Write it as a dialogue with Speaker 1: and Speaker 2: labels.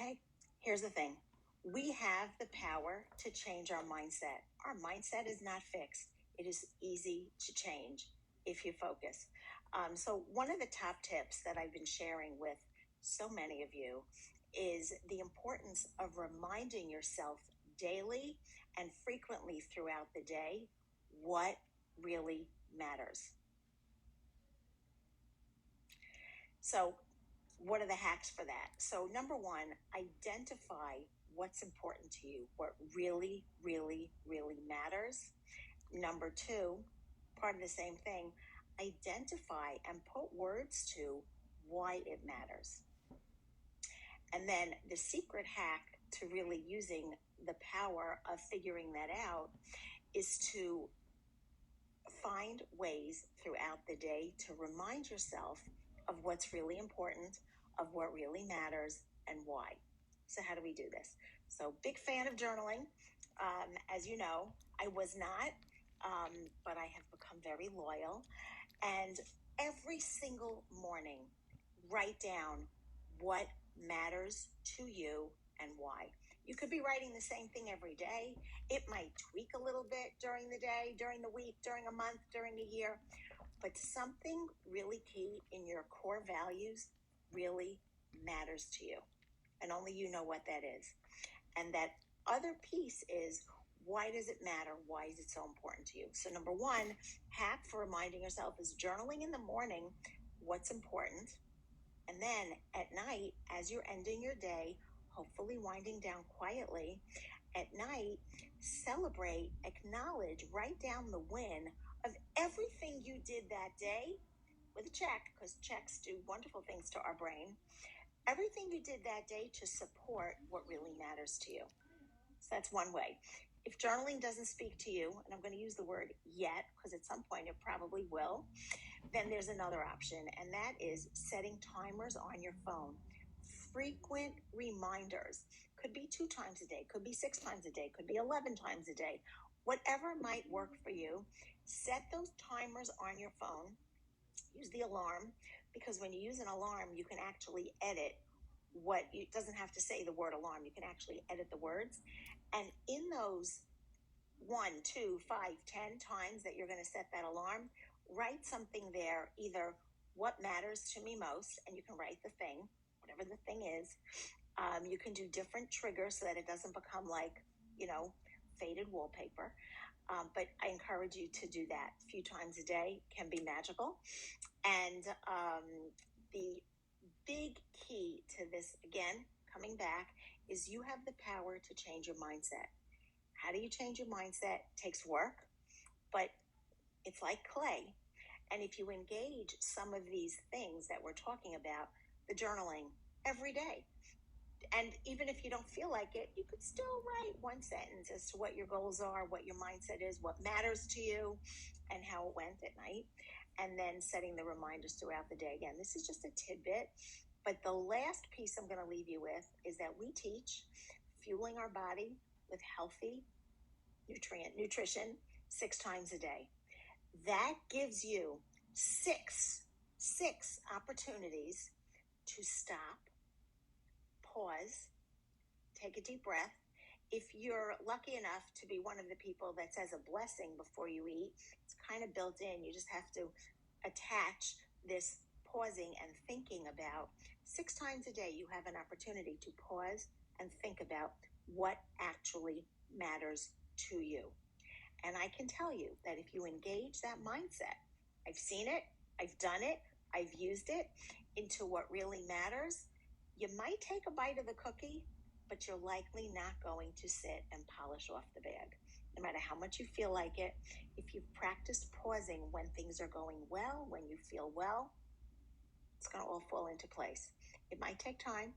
Speaker 1: Okay, here's the thing. We have the power to change our mindset. Our mindset is not fixed. It is easy to change if you focus. So one of the top tips that I've been sharing with so many of you is the importance of reminding yourself daily and frequently throughout the day what really matters. So what are the hacks for that? So number one, identify what's important to you, what really, really, really matters. Number two, part of the same thing, identify and put words to why it matters. And then the secret hack to really using the power of figuring that out is to find ways throughout the day to remind yourself of what's really important, of what really matters, and why. So how do we do this? So big fan of journaling. As you know, I was not, but I have become very loyal. And every single morning, write down what matters to you and why. You could be writing the same thing every day. It might tweak a little bit during the day, during the week, during a month, during a year, but something really key in your core values really matters to you. And only you know what that is. And that other piece is, why does it matter? Why is it so important to you? So number one, hack for reminding yourself is journaling in the morning what's important. And then at night, as you're ending your day, hopefully winding down quietly, at night, celebrate, acknowledge, write down the win of everything you did that day with a check, because checks do wonderful things to our brain. Everything you did that day to support what really matters to you. So that's one way. If journaling doesn't speak to you, and I'm going to use the word yet, because at some point it probably will, then there's another option, and that is setting timers on your phone. Frequent reminders. Could be 2 times a day, could be 6 times a day, could be 11 times a day. Whatever might work for you, set those timers on your phone. Use the alarm, because when you use an alarm, you can actually edit what it doesn't have to say the word alarm. You can actually edit the words. And in those 1, 2, 5, 10 times that you're going to set that alarm, write something there, either what matters to me most, and you can write the thing, whatever the thing is. You can do different triggers so that it doesn't become like, faded wallpaper. But I encourage you to do that a few times a day. Can be magical. And the big key to this, again, coming back, is you have the power to change your mindset. How do you change your mindset? It takes work, but it's like clay. And if you engage some of these things that we're talking about, the journaling every day, and even if you don't feel like it, you could still write one sentence as to what your goals are, what your mindset is, what matters to you, and how it went at night. And then setting the reminders throughout the day. Again, this is just a tidbit. But the last piece I'm going to leave you with is that we teach fueling our body with healthy nutrition 6 times a day. That gives you six opportunities to stop, pause, take a deep breath. If you're lucky enough to be one of the people that says a blessing before you eat, it's kind of built in. You just have to attach this pausing and thinking about. 6 times a day, you have an opportunity to pause and think about what actually matters to you. And I can tell you that if you engage that mindset, I've seen it, I've done it, I've used it into what really matters. You might take a bite of the cookie, but you're likely not going to sit and polish off the bag. No matter how much you feel like it, if you've practiced pausing when things are going well, when you feel well, it's going to all fall into place. It might take time.